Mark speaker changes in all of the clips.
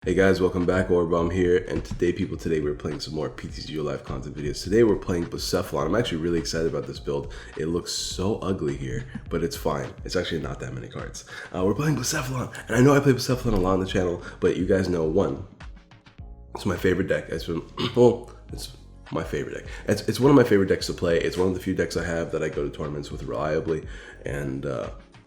Speaker 1: Hey guys, welcome back. Origami here, and today we're playing some more PTZ Live content videos. Today we're playing Bucephalon. I'm actually really excited about this build. It looks so ugly here, but it's fine. It's actually not that many cards. We're playing Bucephalon, and I know I play Bucephalon a lot on the channel, but you guys know, one, it's my favorite deck. It's my favorite deck. It's one of my favorite decks to play. It's one of the few decks I have that I go to tournaments with reliably, and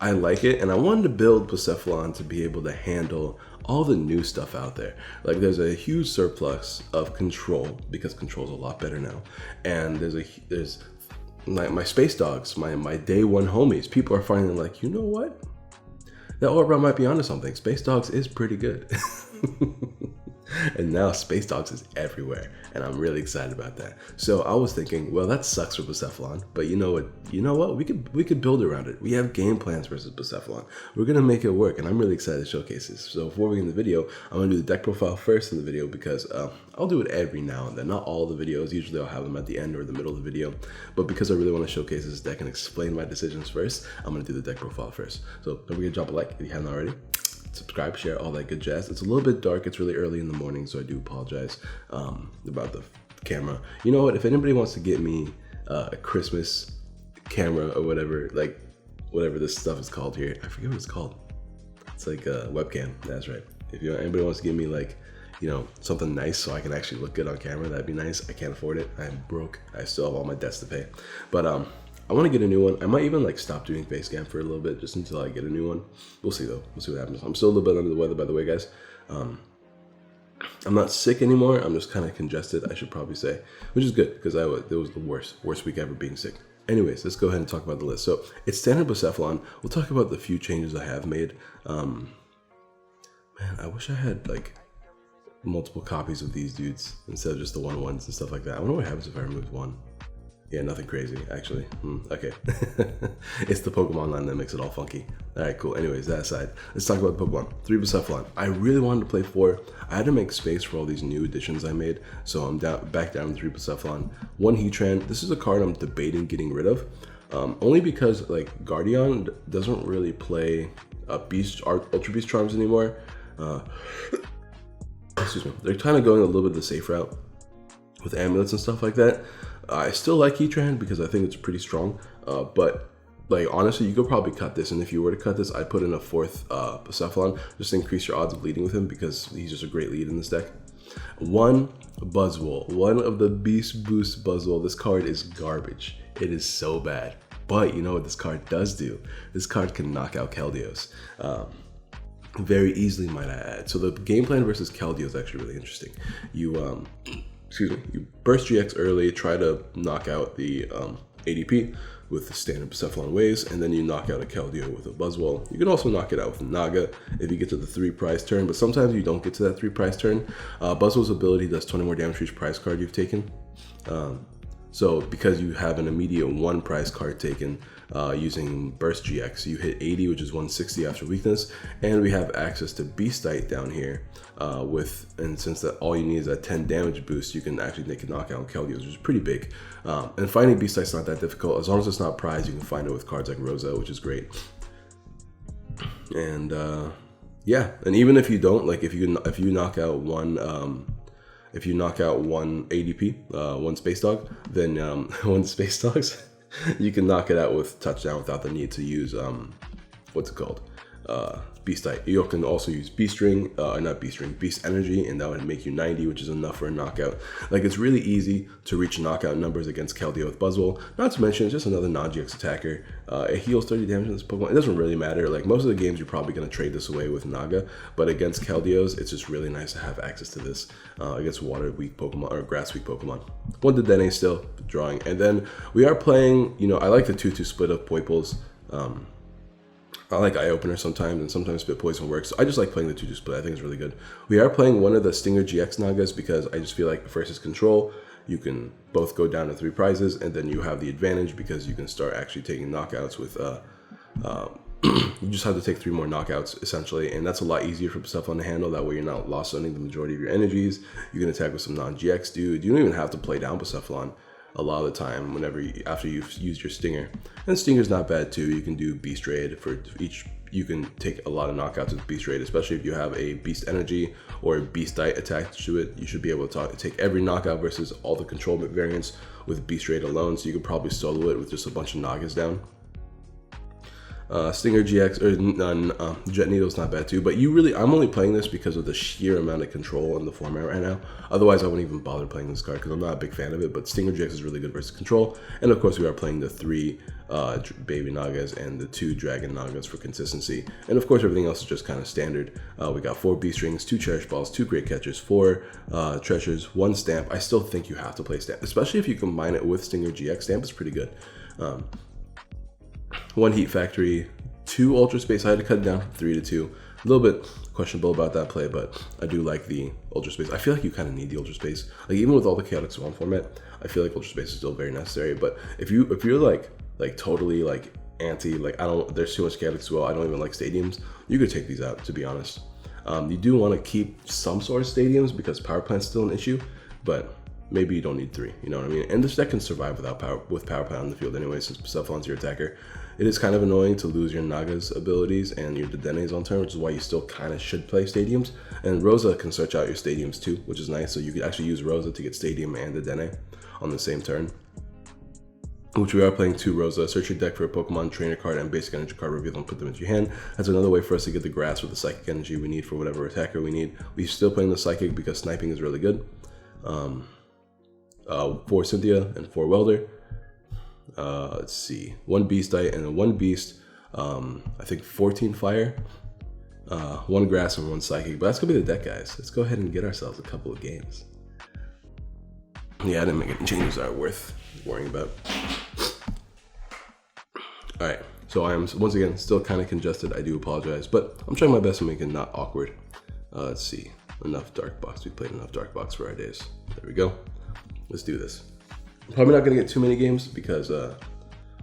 Speaker 1: I like it. And I wanted to build Bucephalon to be able to handle all the new stuff out there. Like, there's a huge surplus of control because control's a lot better now, and there's my space dogs, my day one homies. People are finally like, you know what? That Orba might be onto something. Space dogs is pretty good. And now Space Dogs is everywhere, and I'm really excited about that. So I was thinking, well, that sucks for Bucephalon, but you know what? We could build around it. We have game plans versus Bucephalon. We're gonna make it work, and I'm really excited to showcase this. So before we get in the video, I'm gonna do the deck profile first in the video because I'll do it every now and then. Not all the videos. Usually I'll have them at the end or the middle of the video, but because I really want to showcase this deck and explain my decisions first, I'm gonna do the deck profile first. So don't forget to drop a like if you haven't already. Subscribe, share, all that good jazz. It's a little bit dark. It's really early in the morning, so I do apologize about the camera. You know what? If anybody wants to get me a Christmas camera or whatever, like whatever this stuff is called here, I forget what it's called. It's like a webcam. That's right. If anybody wants to give me, like, you know, something nice so I can actually look good on camera, that'd be nice. I can't afford it. I'm broke. I still have all my debts to pay. But I want to get a new one. I might even like stop doing face cam for a little bit just until I get a new one. We'll see though. We'll see what happens. I'm still a little bit under the weather, by the way, guys. I'm not sick anymore. I'm just kind of congested, I should probably say, which is good because it was the worst week ever being sick. Anyways, let's go ahead and talk about the list. So it's standard Bucephalon. We'll talk about the few changes I have made. Man, I wish I had like multiple copies of these dudes instead of just the ones and stuff like that. I wonder what happens if I remove one. Yeah, nothing crazy, actually. Okay. It's the Pokemon line that makes it all funky. All right, cool. Anyways, that aside, let's talk about Pokemon. 3 Bucephalon. I really wanted to play 4. I had to make space for all these new additions I made, so I'm back down to 3 Bucephalon. 1 Heatran. This is a card I'm debating getting rid of, only because like Guardian doesn't really play Ultra Beast Charms anymore. Excuse me. They're kind of going a little bit of the safe route with amulets and stuff like that. I still like Heatran because I think it's pretty strong, but like honestly, you could probably cut this, and if you were to cut this, I'd put in a 4th Bucephalon just to increase your odds of leading with him because he's just a great lead in this deck. 1 Buzzwole, one of the Beast Boost Buzzwole. This card is garbage. It is so bad, but you know what this card does do? This card can knock out Keldeos. Very easily, might I add. So the game plan versus Keldeo is actually really interesting. You you burst GX early, try to knock out the ADP with the standard Bucephalon waves, and then you knock out a Keldeo with a Buzzwole. You can also knock it out with Naga if you get to the 3 prize turn, but sometimes you don't get to that 3 prize turn. Buzzwole's ability does 20 more damage for each prize card you've taken. So because you have an immediate 1 prize card taken using Burst GX, you hit 80, which is 160 after weakness, and we have access to Beastite down here and since that all you need is that 10 damage boost, you can actually make a knockout on Keldeo, which is pretty big. And finding Beastite's not that difficult. As long as it's not prized, you can find it with cards like Rosa, which is great. And yeah, and even if you don't, like if you knock out one ADP, 1 Space Dog, then 1 Space Dogs, you can knock it out with Touchdown without the need to use what's it called? Beastite. You can also use Beast Energy, and that would make you 90, which is enough for a knockout. Like, it's really easy to reach knockout numbers against Keldeo with Buzzwole. Not to mention, it's just another non-GX attacker. It heals 30 damage in this Pokemon. It doesn't really matter. Like, most of the games, you're probably going to trade this away with Naga, but against Keldeos, it's just really nice to have access to this against water-weak Pokemon or grass-weak Pokemon. 1 Dedenne still, drawing. And then we are playing, you know, I like the 2-2 split of Poiples. I like Eye Opener sometimes, and sometimes Spit Poison works. So I just like playing the 2-2 split. I think it's really good. We are playing one of the Stinger GX Nagas because I just feel like versus control, you can both go down to 3 prizes, and then you have the advantage because you can start actually taking knockouts with you just have to take 3 more knockouts essentially, and that's a lot easier for Bucephalon to handle. That way you're not lost owning the majority of your energies. You can attack with some non-GX dude. You don't even have to play down Bucephalon a lot of the time after you've used your Stinger. And Stinger's not bad too. You can do Beast Raid for each you can take a lot of knockouts with Beast Raid, especially if you have a Beast Energy or a Beast Diet attached to it. You should be able to take every knockout versus all the control variants with Beast Raid alone, so you could probably solo it with just a bunch of Nagas down. Stinger GX or Jet Needle's not bad too, but I'm only playing this because of the sheer amount of control in the format right now. Otherwise, I wouldn't even bother playing this card because I'm not a big fan of it. But Stinger GX is really good versus control, and of course, we are playing the 3 Baby Nagas and the 2 Dragon Nagas for consistency, and of course, everything else is just kind of standard. We got 4 Beast Rings, 2 Cherish Balls, 2 Great Catchers, 4 Treasures, 1 Stamp. I still think you have to play Stamp, especially if you combine it with Stinger GX. Stamp is pretty good. 1 Heat Factory, 2 Ultra Space. I had to cut it down from 3 to 2. A little bit questionable about that play, but I do like the Ultra Space. I feel like you kind of need the Ultra Space. Like, even with all the Chaotic Swarm format, I feel like Ultra Space is still very necessary. But if you're like totally like anti, like there's too much Chaotic Swell, I don't even like stadiums, you could take these out, to be honest. You do want to keep some sort of stadiums because power plant's still an issue, but maybe you don't need 3, you know what I mean? And this deck can survive without power plant on the field anyway, since Persephon's your attacker. It is kind of annoying to lose your Naga's abilities and your Dedenes on turn, which is why you still kind of should play stadiums. And Rosa can search out your stadiums too, which is nice. So you could actually use Rosa to get stadium and Dedenne on the same turn. Which we are playing 2 Rosa. Search your deck for a Pokemon trainer card and basic energy card, reveal them, put them into your hand. That's another way for us to get the grass with the psychic energy we need for whatever attacker we need. We're still playing the psychic because sniping is really good. 4 Cynthia and 4 Welder. Let's see, 1 Beast Diet and then 1 Beast, I think 14 Fire, 1 Grass and 1 Psychic, but that's gonna be the deck, guys. Let's go ahead and get ourselves a couple of games. Yeah, I didn't make any changes that are worth worrying about. Alright, so I am, once again, still kind of congested. I do apologize, but I'm trying my best to make it not awkward. Let's see, enough Dark Box. We played enough Dark Box for our days. There we go. Let's do this. Probably not going to get too many games because I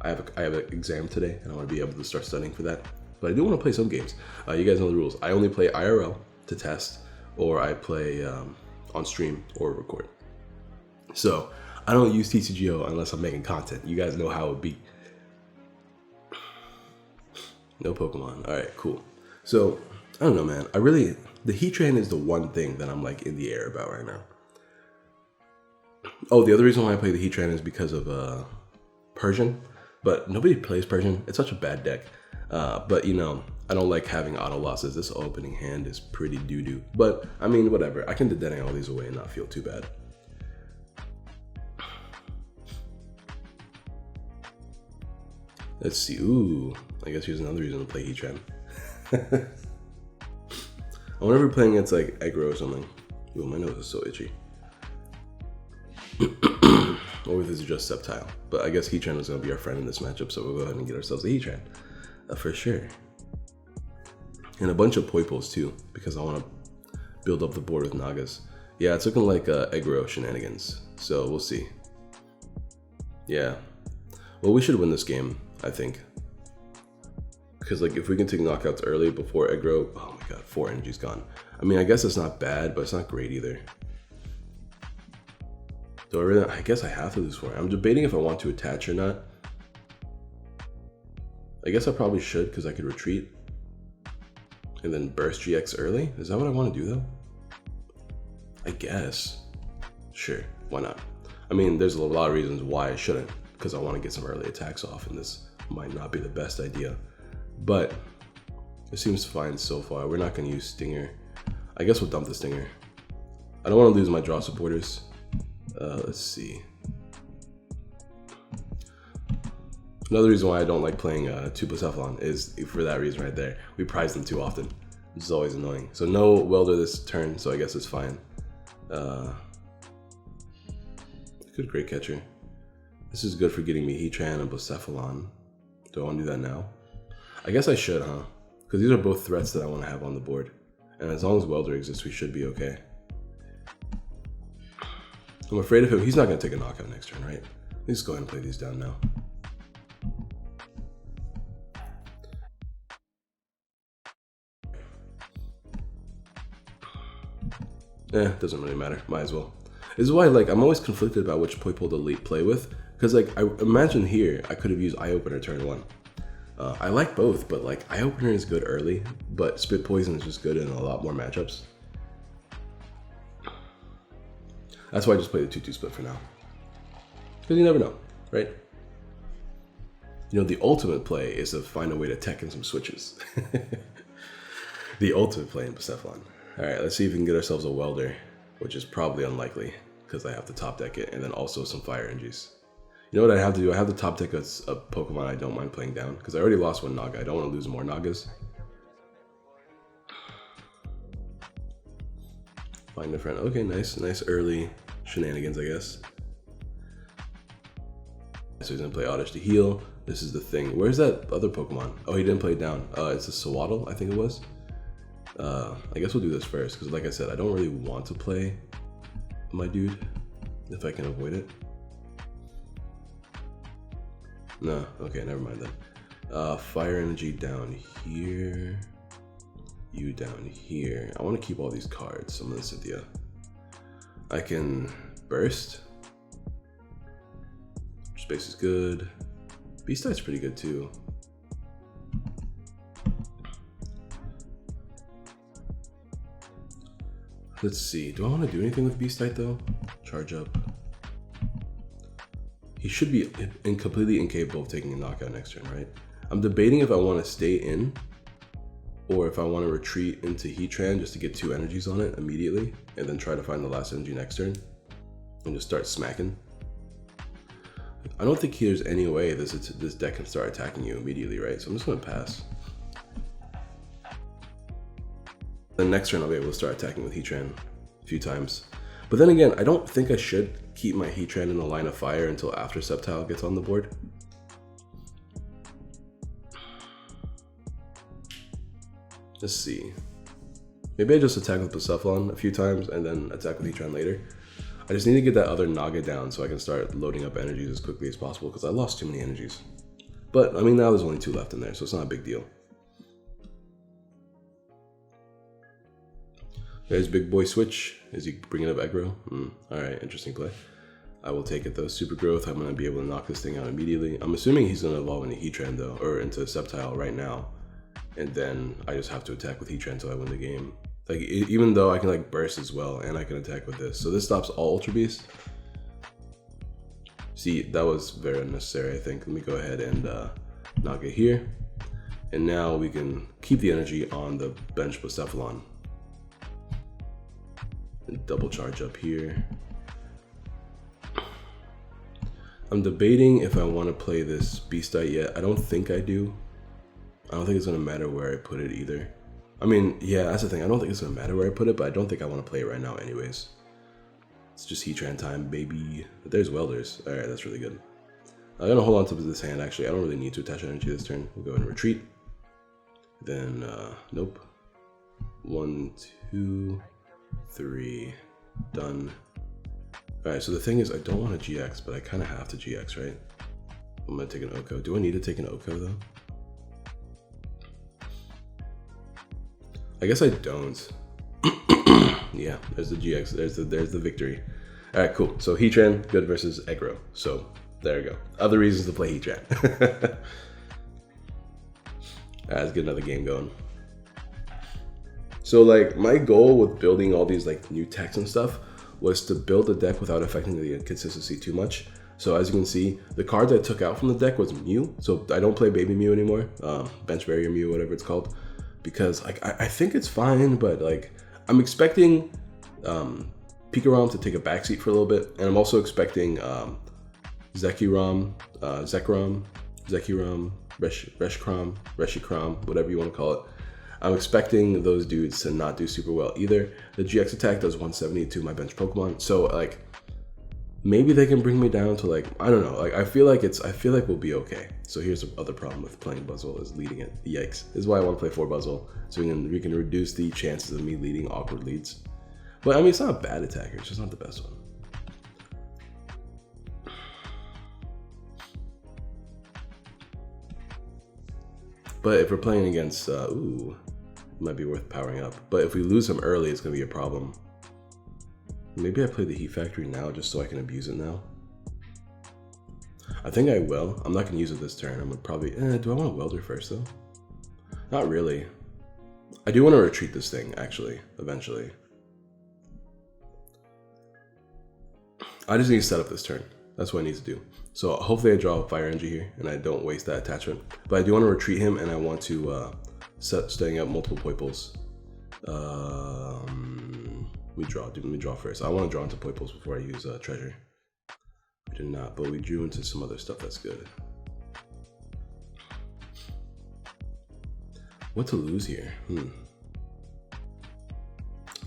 Speaker 1: have an exam today and I want to be able to start studying for that. But I do want to play some games. You guys know the rules. I only play IRL to test, or I play on stream or record. So I don't use TCGO unless I'm making content. You guys know how it would be. No Pokemon. All right, cool. So I don't know, man. The Heat Train is the one thing that I'm like in the air about right now. Oh, the other reason why I play the Heat Train is because of Persian, but nobody plays Persian. It's such a bad deck. But you know, I don't like having auto losses. This opening hand is pretty doo-doo. But I mean, whatever. I can Dedenne all these away and not feel too bad. Let's see. Ooh, I guess here's another reason to play Heat Train. I wonder if we're playing against like Aggro or something. Ooh, my nose is so itchy. Or if this is just Sceptile. But I guess Heatran is going to be our friend in this matchup, so we'll go ahead and get ourselves a Heatran. For sure. And a bunch of Poipos too, because I want to build up the board with Nagas. Yeah, it's looking like Aggro shenanigans, so we'll see. Yeah. Well, we should win this game, I think. Because like if we can take knockouts early before Aggro, oh my god, 4 energy's gone. I mean, I guess it's not bad, but it's not great either. So I guess I have to lose 4. I'm debating if I want to attach or not. I guess I probably should because I could retreat and then burst GX early. Is that what I want to do though? I guess. Sure, why not? I mean, there's a lot of reasons why I shouldn't, because I want to get some early attacks off and this might not be the best idea. But it seems fine so far. We're not going to use Stinger. I guess we'll dump the Stinger. I don't want to lose my draw supporters. Let's see. Another reason why I don't like playing 2 Persephone is for that reason right there. We prize them too often, which is always annoying. So no Welder this turn, so I guess it's fine. Good Great Catcher. This is good for getting me Heatran and Persephone. Do I want to do that now? I guess I should, huh? Because these are both threats that I want to have on the board. And as long as Welder exists, we should be okay. I'm afraid of him. He's not going to take a knockout next turn, right? Let's go ahead and play these down now. Doesn't really matter. Might as well. This is why I'm always conflicted about which Poipole to play with. Because I imagine here, I could have used Eye Opener turn 1. I like both, but like Eye Opener is good early, but Spit Poison is just good in a lot more matchups. That's why I just play the 2-2 split for now. Because you never know, right? You know, the ultimate play is to find a way to tech in some switches. The ultimate play in Bucephalon. All right, let's see if we can get ourselves a Welder, which is probably unlikely because I have to top deck it, and then also some Fire Energies. You know what I have to do? I have to top deck a Pokemon I don't mind playing down because I already lost one Naga. I don't want to lose more Nagas. Find a friend. Okay, nice early shenanigans, I guess. So he's gonna play Oddish to heal. This is the thing. Where's that other Pokemon? Oh, he didn't play it down. It's a Swaddle, I think it was. I guess we'll do this first because, like I said, I don't really want to play my dude if I can avoid it. No, okay, never mind then. Fire Energy down here. You down here. I want to keep all these cards. So I'm gonna Cynthia. I can burst. Space is good. Beast-Type's pretty good too. Let's see. Do I want to do anything with Beast-Type though? Charge up. He should be completely incapable of taking a knockout next turn, right? I'm debating if I want to stay in or if I want to retreat into Heatran just to get 2 energies on it immediately and then try to find the last energy next turn and just start smacking. I don't think there's any way this deck can start attacking you immediately, right? So I'm just going to pass. Then next turn I'll be able to start attacking with Heatran a few times. But then again, I don't think I should keep my Heatran in the line of fire until after Sceptile gets on the board. Let's see. Maybe I just attack with Bucephalon a few times and then attack with Heatran later. I just need to get that other Naga down so I can start loading up energies as quickly as possible because I lost too many energies. But, I mean, now there's only 2 left in there, so it's not a big deal. There's Big Boy Switch. Is he bringing up aggro? Alright, interesting play. I will take it though. Super Growth, I'm going to be able to knock this thing out immediately. I'm assuming he's going to evolve into Heatran though, or into Sceptile right now. And then I just have to attack with Heatran until I win the game. Like, even though I can like burst as well, and I can attack with this. So this stops all Ultra Beasts. See, that was very unnecessary, I think. Let me go ahead and knock it here. And now we can keep the energy on the bench Bucephalon. And double charge up here. I'm debating if I want to play this Beast-Type yet. I don't think I do. I don't think it's going to matter where I put it either. I mean, yeah, that's the thing. I don't think it's going to matter where I put it, but I don't think I want to play it right now anyways. It's just Heatran time, baby. But there's Welders. Alright, that's really good. I'm going to hold on to this hand, actually. I don't really need to attach energy this turn. We'll go ahead and retreat. Then, nope. 1, 2, 3. Done. Alright, so the thing is, I don't want to GX, but I kind of have to GX, right? I'm going to take an Oko. Do I need to take an Oko, though? I guess I don't. Yeah, there's the GX. There's the victory. All right, cool. So Heatran, good versus aggro. So there you go. Other reasons to play Heatran. Let's get another game going. So like my goal with building all these like new techs and stuff was to build a deck without affecting the consistency too much. So as you can see, the cards I took out from the deck was Mew. So I don't play Baby Mew anymore. Bench Barrier Mew, whatever it's called. Because like I think it's fine, but like I'm expecting Pikarom to take a backseat for a little bit, and I'm also expecting Zekrom, Reshiram, whatever you want to call it. I'm expecting those dudes to not do super well either. The GX attack does 170 to my bench Pokemon, so like maybe they can bring me down to like, I don't know, like I feel like we'll be okay. So here's the other problem with playing Buzzwole is leading it. Yikes. This is why I want to play 4 Buzzwole, so we can reduce the chances of me leading awkward leads. But I mean, it's not a bad attacker, it's just not the best one. But if we're playing against, ooh, it might be worth powering up. But if we lose him early, it's gonna be a problem. Maybe I play the Heat Factory now just so I can abuse it now. I think I will. I'm not gonna use it this turn. I'm gonna probably, do I want a welder first though? Not really. I do want to retreat this thing actually, eventually. I just need to set up this turn. That's what I need to do. So hopefully I draw a fire energy here and I don't waste that attachment. But I do want to retreat him and I want to setting up multiple poiples. Let me draw first. I want to draw into poiples before I use treasure. We did not, but we drew into some other stuff that's good. What to lose here?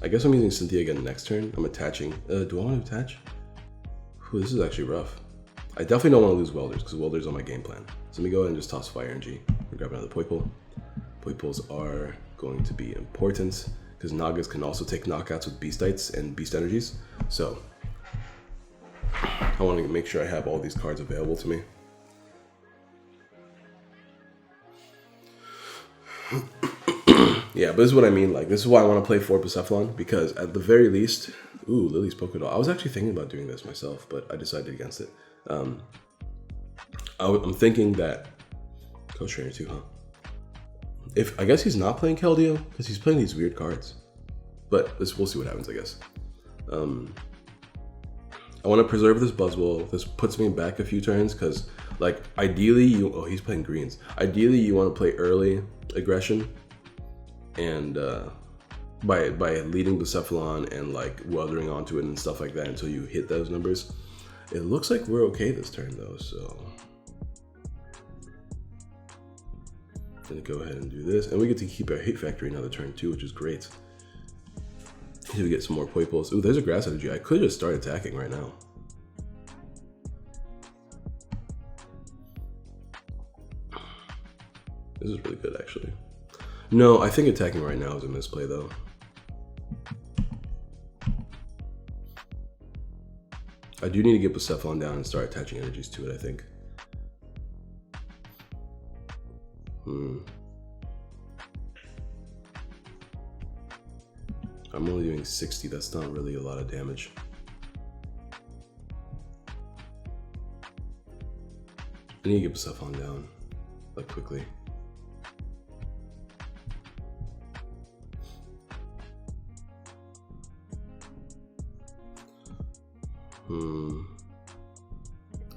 Speaker 1: I guess I'm using Cynthia again next turn. I'm attaching. Do I want to attach? Ooh, this is actually rough. I definitely don't want to lose welders because welders on my game plan. So let me go ahead and just toss fire energy. We'll grab another poiple. Poiples are going to be important because Nagas can also take knockouts with beastites and beast energies. So I want to make sure I have all these cards available to me. Yeah, but this is what I mean. Like, this is why I want to play 4 Bucephalon, because at the very least, ooh, Lily's Polka Doll. I was actually thinking about doing this myself, but I decided against it. I'm thinking that Coach Trainer 2, huh? I guess he's not playing Keldeo because he's playing these weird cards, but we'll see what happens. I guess. I want to preserve this Buzzwole. This puts me back a few turns because, like, ideally he's playing greens. Ideally, you want to play early aggression, and by leading Bucephalon and like weathering onto it and stuff like that until you hit those numbers. It looks like we're okay this turn though, so I'm gonna go ahead and do this, and we get to keep our hit factory another turn too, which is great. Here we get some more poiples. Ooh, there's a grass energy. I could just start attacking right now. This is really good actually. No, I think attacking right now is a misplay though. I do need to get Bucephalon down and start attaching energies to it, I think. I'm only doing 60, that's not really a lot of damage. I need to get Bucephalon down, like, quickly.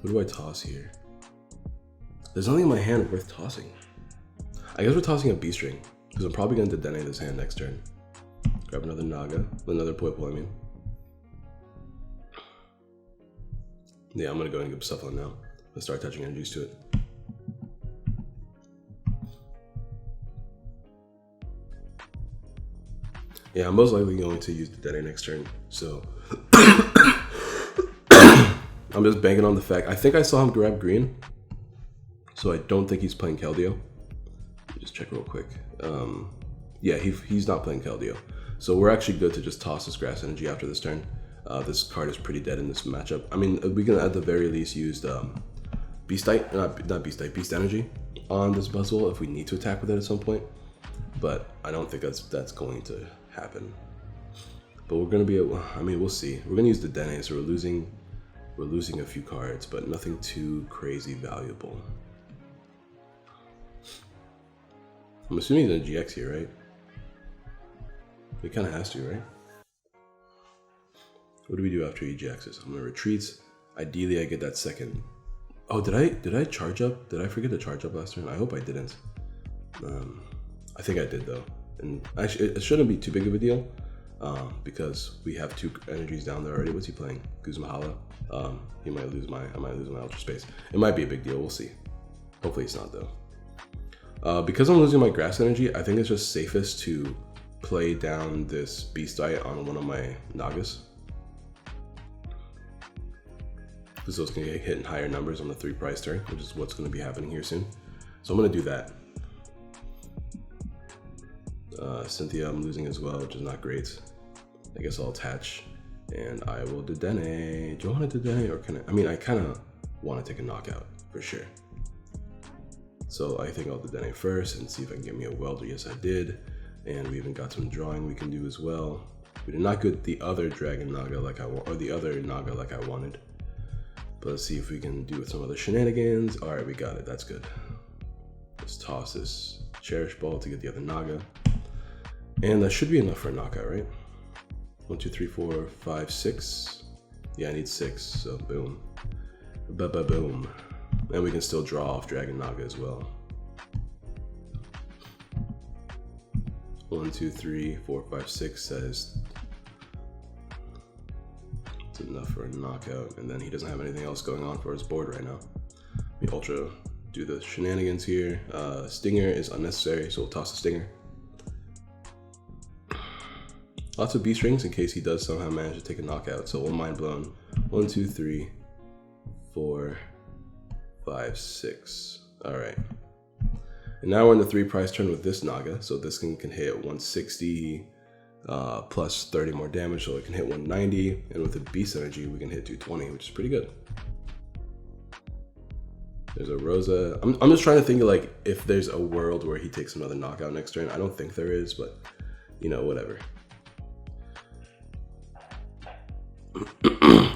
Speaker 1: What do I toss here? There's nothing in my hand worth tossing. I guess we're tossing a B-string, because I'm probably going to Dedenne this hand next turn. Grab another Naga, another Poiple, I mean. Yeah, I'm going to go and get Bucephalon now. Let's start attaching energies to it. Yeah, I'm most likely going to use Dedenne next turn, so... I'm just banking on the fact. I think I saw him grab green, so I don't think he's playing Keldeo. Let me just check real quick. Yeah, he's not playing Keldeo. So we're actually good to just toss this grass energy after this turn. This card is pretty dead in this matchup. I mean, we can at the very least use Beast energy on this Buzzwole if we need to attack with it at some point. But I don't think that's going to happen. But we're gonna be able, I mean, we'll see. We're gonna use the Dedenne, so we're losing a few cards, but nothing too crazy valuable. I'm assuming he's gonna GX here, right? He kind of has to, right? What do we do after he GXs? I'm gonna retreat. Ideally, I get that second. Oh, did I charge up? Did I forget to charge up last turn? I hope I didn't. I think I did though. And actually, it shouldn't be too big of a deal. Because we have 2 energies down there already. What's he playing? Guzmahala. I might lose my Ultra Space. It might be a big deal. We'll see. Hopefully it's not though. Because I'm losing my grass energy, I think it's just safest to play down this Beast Diet on one of my Nagas. Because those can get hit in higher numbers on the 3 price turn, which is what's going to be happening here soon. So I'm going to do that. Cynthia I'm losing as well, which is not great. I guess I'll attach and I will Dedenne. Do I want to Dedenne or can I mean, I kind of want to take a knockout for sure. So I think I'll Dedenne first and see if I can get me a welder. Yes, I did. And we even got some drawing we can do as well. We did not get the other Dragon Naga like I want, or the other Naga like I wanted. But let's see if we can do some other shenanigans. All right, we got it. That's good. Let's toss this Cherish Ball to get the other Naga. And that should be enough for a knockout, right? 1, 2, 3, 4, 5, 6. Yeah, I need 6, so boom. Ba-ba-boom. And we can still draw off Dragon Naga as well. 1, 2, 3, 4, 5, 6 says it's enough for a knockout, and then he doesn't have anything else going on for his board right now. We Ultra do the shenanigans here. Stinger is unnecessary, so we'll toss the Stinger. Lots of B strings in case he does somehow manage to take a knockout, so we'll mind blown. 1, 2, 3, 4, 5, 6. All right. And now we're in the 3 prize turn with this Naga, so this thing can hit 160 plus 30 more damage, so it can hit 190, and with the Beast Energy we can hit 220, which is pretty good. There's a Rosa. I'm just trying to think of like if there's a world where he takes another knockout next turn. I don't think there is, but you know, whatever.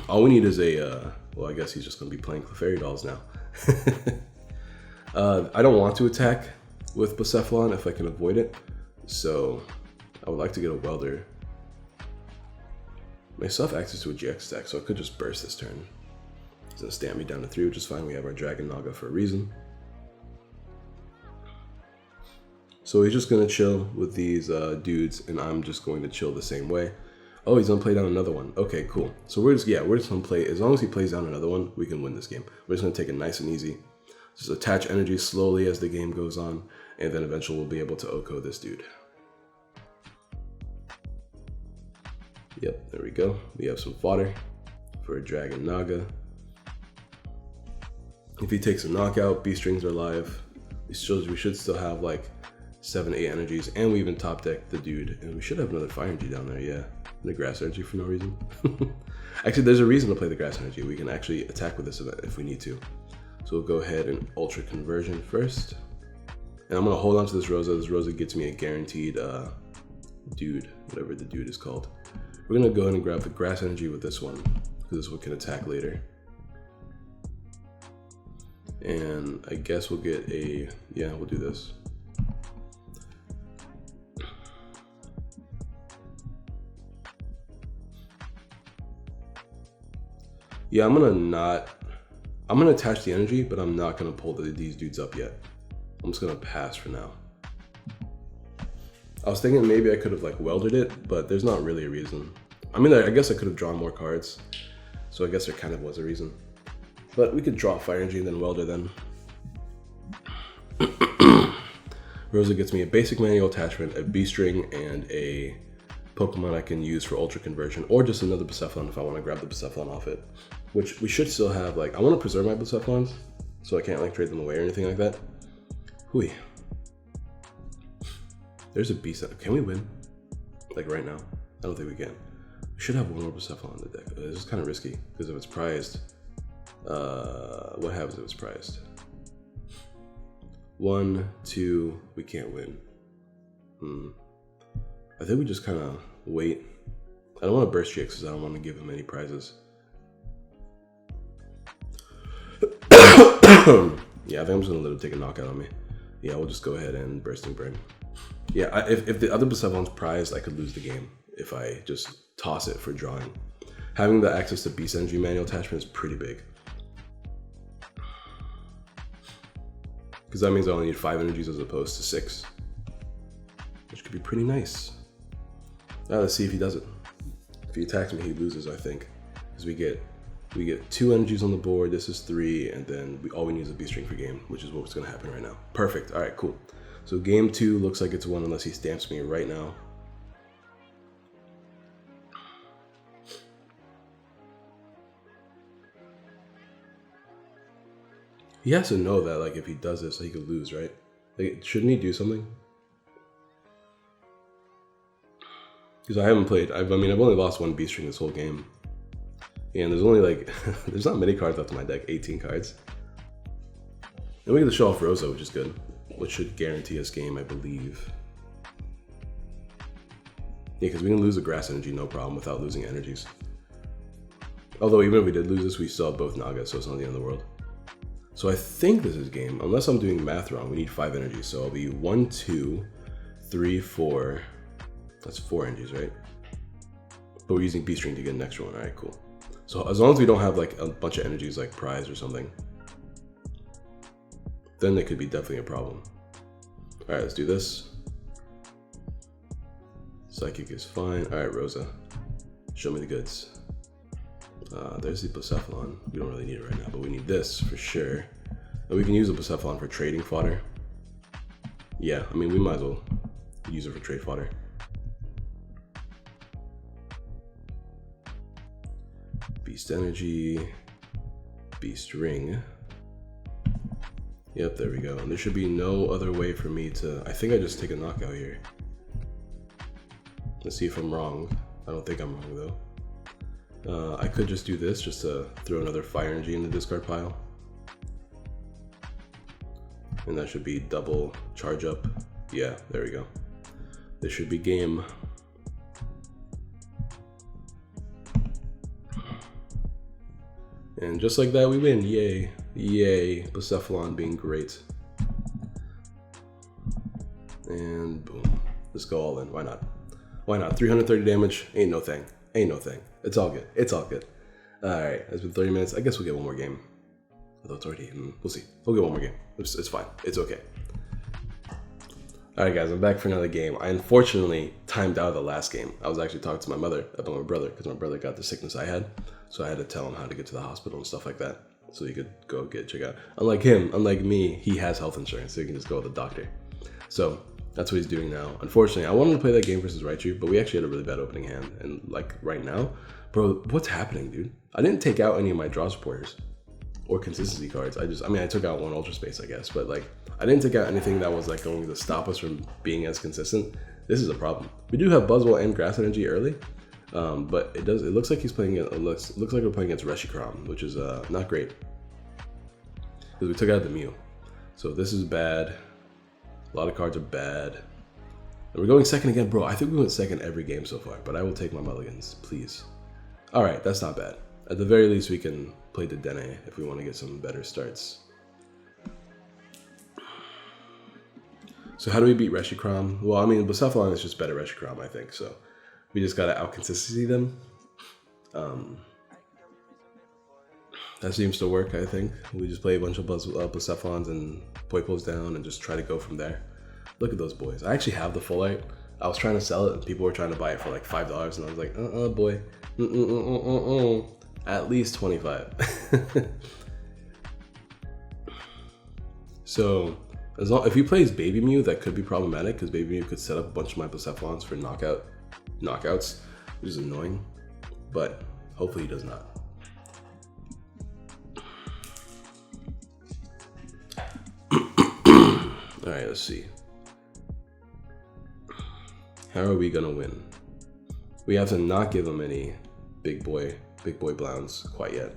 Speaker 1: All we need is a well, I guess he's just gonna be playing Clefairy Dolls now. I don't want to attack with Blacephalon if I can avoid it, so I would like to get a Welder. I still have access to a GX stack, so I could just burst this turn. It's gonna stamp me down to 3, which is fine. We have our Dragon Naga for a reason. So he's just gonna chill with these dudes, and I'm just going to chill the same way. Oh, he's gonna play down another one. Okay, cool. So we're just gonna play, as long as he plays down another one, we can win this game. We're just gonna take it nice and easy. Just attach energy slowly as the game goes on, and then eventually we'll be able to Oko this dude. Yep, there we go. We have some fodder for a Dragon Naga. If he takes a knockout, B strings are live. We should still have like 7, 8 energies, and we even top deck the dude, and we should have another fire energy down there. Yeah, the grass energy for no reason. Actually, there's a reason to play the grass energy. We can actually attack with this if we need to. So we'll go ahead and Ultra Conversion first, and I'm gonna hold on to this Rosa. This Rosa gets me a guaranteed dude, whatever the dude is called. We're gonna go ahead and grab the grass energy with this one, because this one can attack later. And I guess we'll get a, yeah, we'll do this. Yeah, I'm gonna attach the energy, but I'm not gonna pull these dudes up yet. I'm just gonna pass for now. I was thinking maybe I could have like welded it, but there's not really a reason. I mean, I guess I could have drawn more cards, so I guess there kind of was a reason. But we could draw Fire Energy and then Welder then. Rosa gets me a basic manual attachment, a B-string, and a Pokemon I can use for Ultra Conversion, or just another Blacephalon if I want to grab the Blacephalon off it. Which we should still have, like, I want to preserve my Blacephalons, so I can't like trade them away or anything like that. Hui. There's a Beast. Can we win? Like right now? I don't think we can. We should have one more Blacephalon in the deck. This is kind of risky, because if it's prized, what happens if it's prized? 1, 2, we can't win. I think we just kind of wait. I don't want to burst GX because I don't want to give him any prizes. Yeah, I think I'm just going to let him take a knockout on me. Yeah, we'll just go ahead and Bursting Burn. Yeah, if the other Blacephalon's prized, I could lose the game if I just toss it for drawing. Having the access to Beast Energy manual attachment is pretty big. Because that means I only need 5 energies as opposed to 6. Which could be pretty nice. Now let's see if he does it. If he attacks me, he loses, I think. Because we get 2 energies on the board, this is 3, and then all we need is a B-string for game, which is what's going to happen right now. Perfect. All right, cool. So game 2 looks like it's won unless he stamps me right now. He has to know that, like, if he does this, he could lose, right? Like, shouldn't he do something? Because I haven't played. I mean, I've only lost 1 B-string this whole game. And there's only, like, there's not many cards left in my deck, 18 cards. And we get to show off Rosa, which is good. Which should guarantee us game, I believe. Yeah, because we can lose the grass energy, no problem, without losing energies. Although even if we did lose this, we still have both Nagas, so it's not the end of the world. So I think this is game, unless I'm doing math wrong. We need 5 energies, so it'll be 1, 2, 3, 4. That's 4 energies, right? But we're using B string to get an extra one. All right, cool. So as long as we don't have like a bunch of energies like prize or something, then it could be definitely a problem. All right, let's do this. Psychic is fine. All right, Rosa, show me the goods. There's the Bucephalon. We don't really need it right now, but we need this for sure. And we can use the Bucephalon for trading fodder. Yeah, I mean, we might as well use it for trade fodder. Beast energy, beast ring. Yep, there we go. And there should be no other way for me to, I think I just take a knockout here. Let's see if I'm wrong. I don't think I'm wrong though. I could just do this just to throw another fire energy in the discard pile. And that should be double charge up. Yeah, there we go. This should be game. And just like that, we win. Yay. Yay. Bucephalon being great. And boom. Let's go all in. Why not? Why not? 330 damage. Ain't no thing. Ain't no thing. It's all good. It's all good. Alright. It's been 30 minutes. I guess we'll get one more game. Although it's already, we'll see. We'll get one more game. It's fine. It's okay. Alright guys, I'm back for another game. I unfortunately timed out the last game. I was actually talking to my mother about my brother because my brother got the sickness I had. So I had to tell him how to get to the hospital and stuff like that. So he could go get checked out. Unlike him, unlike me, he has health insurance, so he can just go with the doctor. So that's what he's doing now. Unfortunately, I wanted to play that game versus Raichu, but we actually had a really bad opening hand. And like right now, bro, what's happening, dude? I didn't take out any of my draw supporters or consistency cards. I mean, I took out one Ultra Space, I guess, but like, I didn't take out anything that was like going to stop us from being as consistent. This is a problem. We do have Buzzwole and Grass Energy early, but it looks like he's playing, it looks like we're playing against Reshiram, which is not great. Because we took out the Mew. So this is bad. A lot of cards are bad. And we're going second again, bro. I think we went second every game so far, but I will take my mulligans, please. All right, that's not bad. At the very least, we can play the Dene if we want to get some better starts. So how do we beat Reshiram? Well, I mean, Bucephalon is just better Reshiram, I think. So we just gotta out-consistency them. That seems to work, I think. We just play a bunch of Bucephalons and Poipos down and just try to go from there. Look at those boys. I actually have the full art. I was trying to sell it and people were trying to buy it for like $5 and I was like, boy. At least 25. So if he plays Baby Mew, that could be problematic because Baby Mew could set up a bunch of my Bucephalons for knockouts, which is annoying. But hopefully he does not. All right, let's see. How are we gonna win? We have to not give him any big boy Blowns quite yet.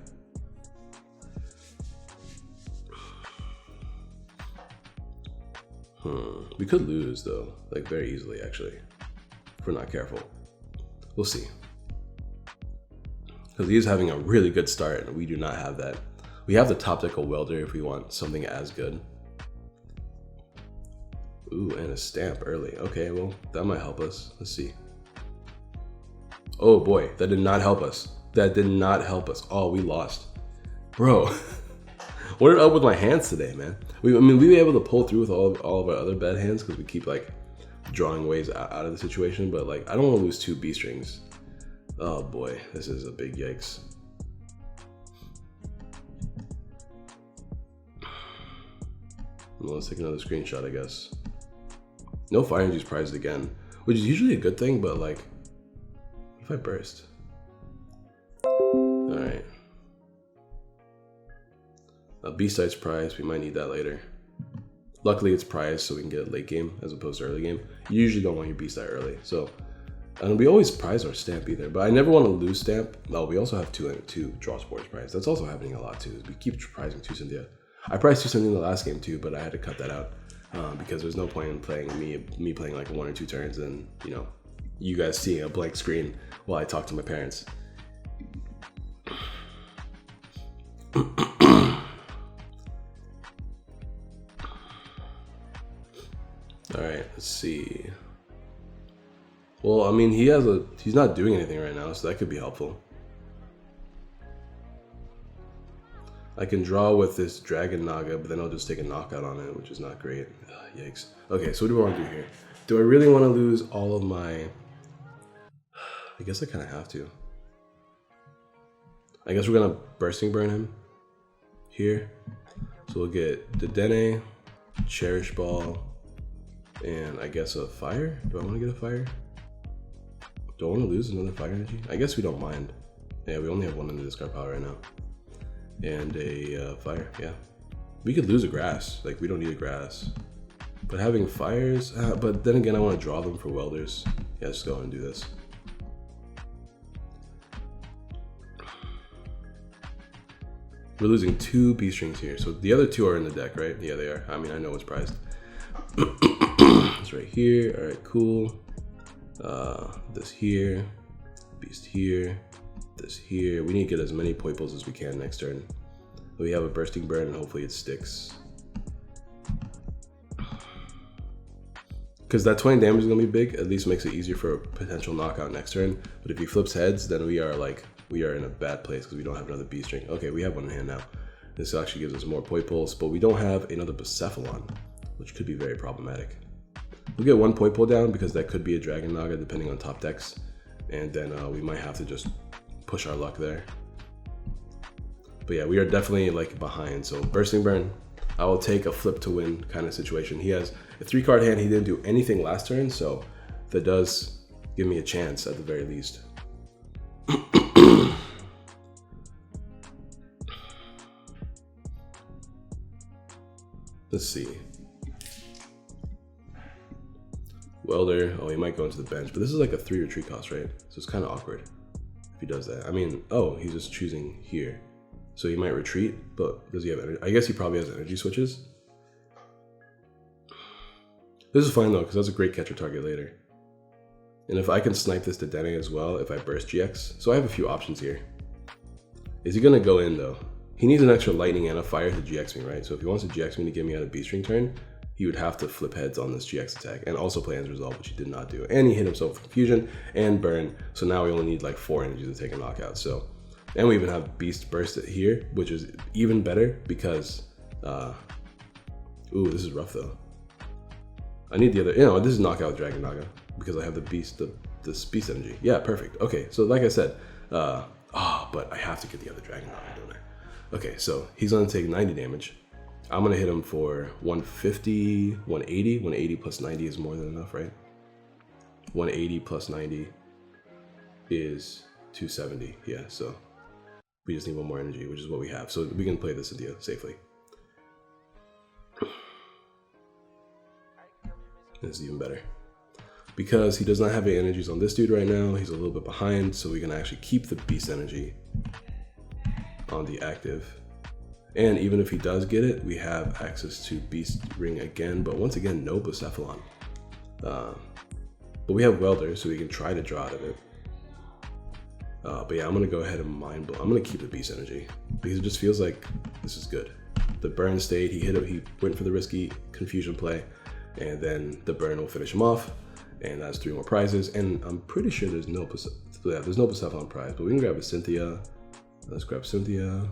Speaker 1: We could lose though, like very easily actually, if we're not careful. We'll see. Because he is having a really good start and we do not have that. We have the top deck of Welder if we want something as good. Ooh, and a stamp early. Okay, well, that might help us. Let's see. Oh boy, that did not help us. That did not help us. Oh, we lost. Bro, what is up with my hands today, man? I mean, we were able to pull through with all of our other bad hands because we keep like drawing ways out of the situation, but like, I don't want to lose 2 B strings. Oh boy, this is a big yikes. Well, let's take another screenshot, I guess. No fire energy is prized again, which is usually a good thing, but like, what if I burst? All right. A B-Side's prize, we might need that later. Luckily it's prized so we can get a late game as opposed to early game. You usually don't want your B-Side early, so. And we always prize our stamp either, but I never want to lose stamp. No, we also have two draw sports prize. That's also happening a lot too, is we keep prizing 2 Cynthia. I prized 2 Cynthia in the last game too, but I had to cut that out because there's no point in playing me playing like 1 or 2 turns and, you know, you guys seeing a blank screen while I talk to my parents. All right, let's see. Well, I mean, he's not doing anything right now, so that could be helpful. I can draw with this Dragon Naga, but then I'll just take a knockout on it, which is not great. Ugh, yikes. Okay, so what do I want to do here? Do I really want to lose all of my... I guess I kind of have to. I guess we're going to Bursting Burn him here. So we'll get Dedenne, Cherish Ball, and I guess a Fire? Do I want to get a Fire? Do I want to lose another Fire Energy? I guess we don't mind. Yeah, we only have one in the discard pile right now. And a Fire, yeah. We could lose a Grass, like we don't need a Grass. But having Fires, but then again I want to draw them for Welders. Yeah, let's go and do this. We're losing 2 B-strings here, so the other 2 are in the deck, right? Yeah, they are. I mean, I know what's prized. It's right here, all right, cool. This here, Beast here, this here. We need to get as many Poiples as we can next turn. We have a Bursting Burn and hopefully it sticks. Because that 20 damage is going to be big, at least makes it easier for a potential knockout next turn. But if he flips heads, then we are in a bad place because we don't have another B-string. Okay, we have one in hand now. This actually gives us more Poiples, but we don't have another Bucephalon, which could be very problematic. We'll get one Poipole down because that could be a Dragon Naga depending on top decks. And then we might have to just push our luck there. But yeah, we are definitely like behind. So Bursting Burn, I will take a flip to win kind of situation. He has a 3-card hand. He didn't do anything last turn, so that does give me a chance at the very least. Let's see. Welder, oh, he might go into the bench, but this is like a 3 retreat cost, right? So it's kind of awkward if he does that. I mean, oh, he's just choosing here. So he might retreat, but does he have energy? I guess he probably has energy switches. This is fine though, because that's a great catcher target later. And if I can snipe this to Dedenne as well, if I burst GX. So I have a few options here. Is he gonna go in though? He needs an extra lightning and a fire to GX me, right? So if he wants to GX me to get me out of B-string turn, he would have to flip heads on this GX attack and also play End's Resolve, which he did not do. And he hit himself with Confusion and Burn. So now we only need like 4 energy to take a knockout. So, and we even have Beast Burst here, which is even better because, ooh, this is rough though. I need the other, this is knockout Dragon Naga because I have the Beast, this Beast energy. Yeah, perfect. Okay, so like I said, but I have to get the other Dragon Naga, don't I? Okay, so he's gonna take 90 damage. I'm gonna hit him for 150, 180. 180 plus 90 is more than enough, right? 180 plus 90 is 270. Yeah, so we just need one more energy, which is what we have. So we can play this idea safely. This is even better. Because he does not have any energies on this dude right now, he's a little bit behind, so we can actually keep the Beast energy on the active. And even if he does get it, we have access to Beast Ring again, but once again, no Bucephalon. But we have Welder, so we can try to draw out of it. But yeah, I'm gonna go ahead and Mind Blow. I'm gonna keep the Beast energy because it just feels like this is good. The burn stayed, he went for the risky Confusion play, and then the burn will finish him off, and that's 3 more prizes. And I'm pretty sure there's no Bucephalon prize, but we can grab a Cynthia. Let's grab Cynthia.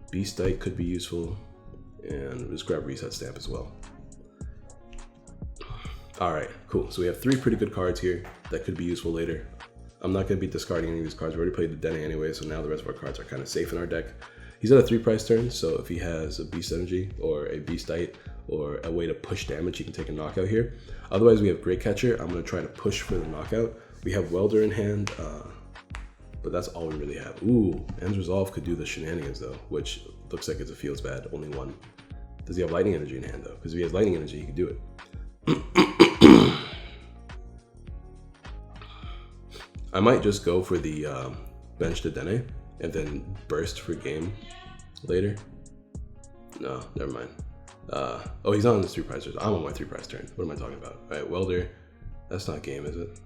Speaker 1: Beast Dike could be useful, and just grab Reset Stamp as well. All right, cool. So we have 3 pretty good cards here that could be useful later. I'm not going to be discarding any of these cards. We already played the Dedenne anyway, so now the rest of our cards are kind of safe in our deck. He's at a 3 price turn, so if he has a Beast Energy or a Beast Dite or a way to push damage, he can take a knockout here. Otherwise, we have Great Catcher. I'm going to try to push for the knockout. We have Welder in hand, but that's all we really have. Ooh, End's Resolve could do the shenanigans though, which looks like it feels bad, only 1. Does he have Lightning Energy in hand though? Because if he has Lightning Energy, he can do it. I might just go for the bench to Dedenne and then burst for game later. No, never mind. Oh, he's on his 3 price turn. I'm on my 3 price turn. What am I talking about? All right, Welder. That's not game, is it?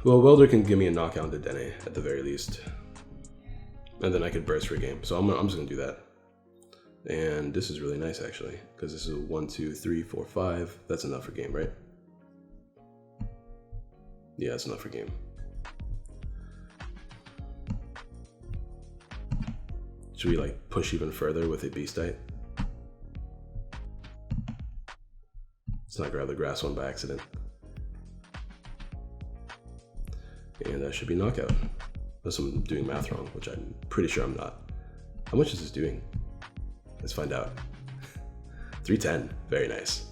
Speaker 1: Well, Welder can give me a knockout into Dene at the very least. And then I could burst for a game. So I'm just gonna do that. And this is really nice actually, because this is 1, 2, 3, 4, 5. That's enough for game, right? Yeah, that's enough for game. Should we like push even further with a Beastite? Let's not grab the grass one by accident. And that should be knockout. Unless I'm doing math wrong, which I'm pretty sure I'm not. How much is this doing? Let's find out. 310, very nice.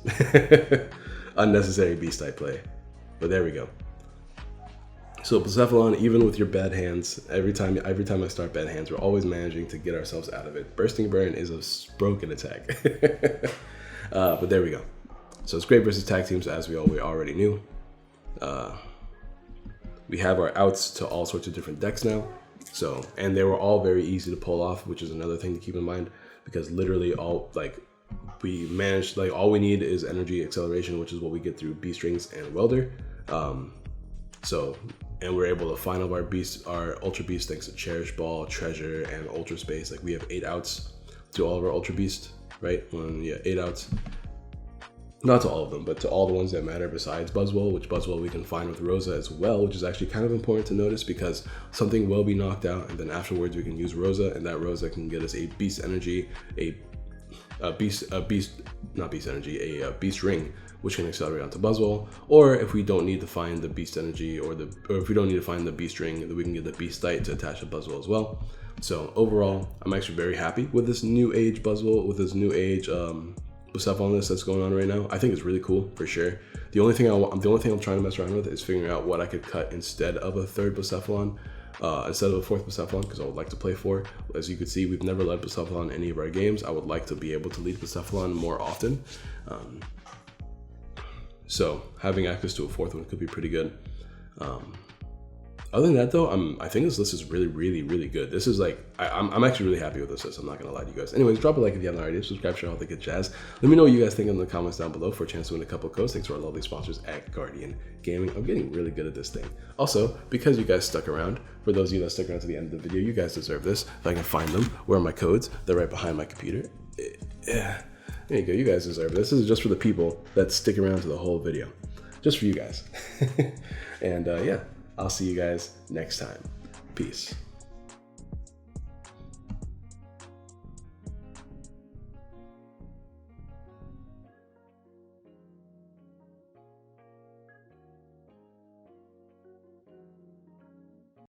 Speaker 1: Unnecessary Beastite play, but there we go. So Bucephalon, even with your bad hands, every time I start bad hands, we're always managing to get ourselves out of it. Bursting Burn is a broken attack. But there we go. So it's great versus tag teams, as we already knew. We have our outs to all sorts of different decks now. So, and they were all very easy to pull off, which is another thing to keep in mind, because literally all, like, we managed, like, all we need is energy acceleration, which is what we get through Beast Rings and Welder. And we're able to find all our Ultra Beast thanks to Cherish Ball, Treasure, and Ultra Space. Like, we have 8 outs to all of our Ultra Beast, right? 8 outs. Not to all of them, but to all the ones that matter besides Buzzwole, which Buzzwole we can find with Rosa as well, which is actually kind of important to notice because something will be knocked out, and then afterwards we can use Rosa, and that Rosa can get us a Beast Energy, a Beast Ring, which can accelerate onto Buzzwole. Or if we don't need to find the Beast Energy, or if we don't need to find the Beast Ring, then we can get the Beastite to attach to Buzzwole as well. So overall, I'm actually very happy with this new age Buzzwole, with this new age Bucephalon that's going on right now. I think it's really cool for sure. The only thing I'm trying to mess around with is figuring out what I could cut instead of a third Bucephalon, instead of a fourth Bucephalon, because I would like to play 4. As you can see, we've never led Bucephalon in any of our games. I would like to be able to lead Bucephalon more often. So having access to a 4th one could be pretty good. Other than that though, I think this list is really, really, really good. This is like, I'm actually really happy with this list. I'm not gonna lie to you guys. Anyways, drop a like if you haven't already. Subscribe, share all the good jazz. Let me know what you guys think in the comments down below for a chance to win a couple codes. Thanks to our lovely sponsors at Guardian Gaming. I'm getting really good at this thing. Also, because you guys stuck around, for those of you that stuck around to the end of the video, you guys deserve this. If I can find them, where are my codes? They're right behind my computer. Yeah, there you go. You guys deserve it. This is just for the people that stick around to the whole video. Just for you guys. And yeah. I'll see you guys next time. Peace.